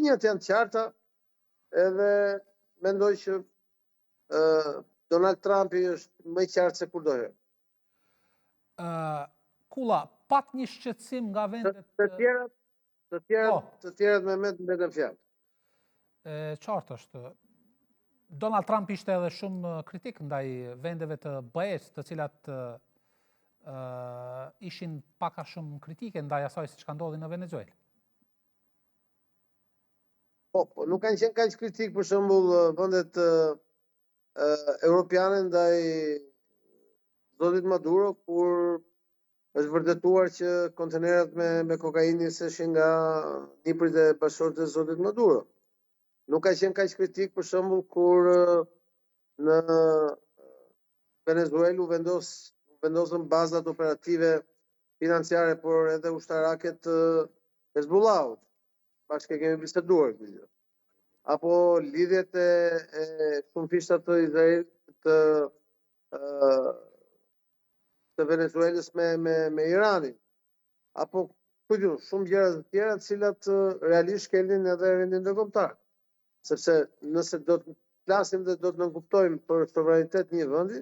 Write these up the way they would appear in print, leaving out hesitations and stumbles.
Linjat janë të qarta, edhe mendoj që Donald Trumpi është më i qartë se kurdo herë. Kulla, pat një shqetësim nga vendet... Të tjerat me mbetën fjalë. Qartë është. Donald Trump ishte edhe shumë kritik ndaj vendeve të BE-s, të cilat ishin paka shumë kritike ndaj asaj se çka ndodhi në Venezuelë. Po, nuk kanë qenë kaq kritik për shembull vendet europiane ndaj zotit Maduro, kur është vërtetuar që kontenerat me kokainë ishin nga nipërit e bashkëshortë të zotit Maduro. Nuk ka qenë kaq kritik për shembull kur në Venezuelë vendosën bazat operative financiare, por edhe ushtarake të Hezbollahut. Bashkë kemi biseduar këtë gjë. Apo lidhjet e shumëfishta të Izrael të Venezuelës me Iranin. Apo shumë gjëra të tjera të cilat realisht shkelnin edhe rendin ndërkombëtar. Sepse nëse do të flasim dhe do të nënkuptojmë për sovranitet një vendi,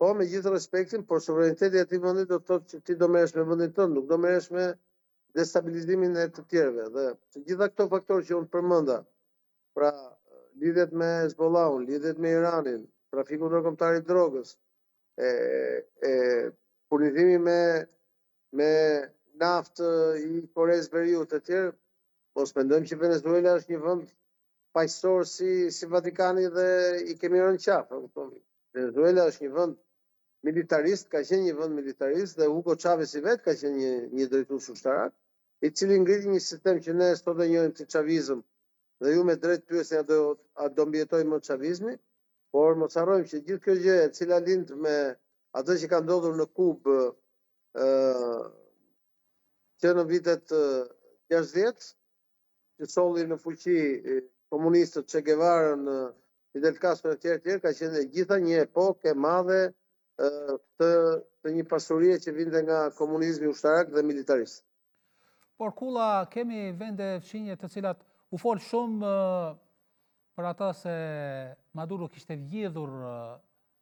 po me gjithë respektin, por sovraniteti i atij vendi do të thotë që ti do merresh me vendin tënd, nuk do merresh me destabilizimin e të tjerëve. Dhe të gjitha këto faktorë që unë përmenda, pra lidhjet me Hezbollahun, lidhjet me Iranin, trafiku ndërkombëtar i drogës, furnizimi me naftë i Koreas Veriut e tjerë, mos mendojmë që Venezuela është një vend paqësor si Vatikani dhe i kemi rënë qafë. Venezuela është një vend militarist, ka qenë një vend militarist, dhe Hugo Chavez i vet ka qenë një drejtues ushtarak, i cili ngriti një sistem që ne sot e njohim si chavizëm, dhe ju me drejt pyesni a do mbijetojmë më chavizmi, por mos harrojmë që gjithë kjo gjë e cila lind me atë që ka ndodhur në Kubë që në vitet 60, që solli në fuqi komunistët Che Guevarën, Fidel Castro e tjerë, ka qenë gjitha një epokë e madhe të një pasurie që vinte nga komunizmi ushtarak dhe militarist. Por Kulla, kemi vende fqinje të cilat u fol shumë për ata se Maduro kishte vjedhur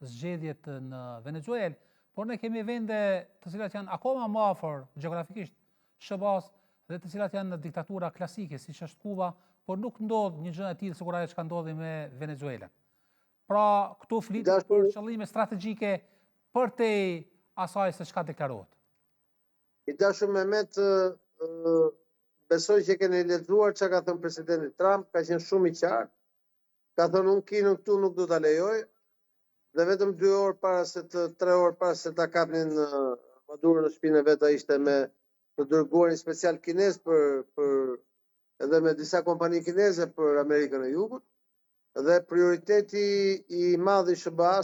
zgjedhjet në Venezuelë, por ne kemi vende të cilat janë akoma më afër gjeografikisht SBA-s dhe të cilat janë në diktatura klasike, siç është Kuba, por nuk ndodh një gjë e tillë sikur ajo që ndodhi me Venezuelën. Pra, këtu flitet për qëllime strategjike përtej asaj se çka deklarohet. I dashur Mehmet, besoj që keni lexuar çka ka thënë presidenti Trump, ka qenë shumë i qartë. Ka thënë unë kinën këtu nuk do ta lejoj, dhe vetëm 3 orë para se ta kapnin Maduro në shtëpinë e vet, ai ishte me të dërguarin special kinez edhe me disa kompani kineze për Amerikën e Jugut, dhe prioriteti i madh i SBA-s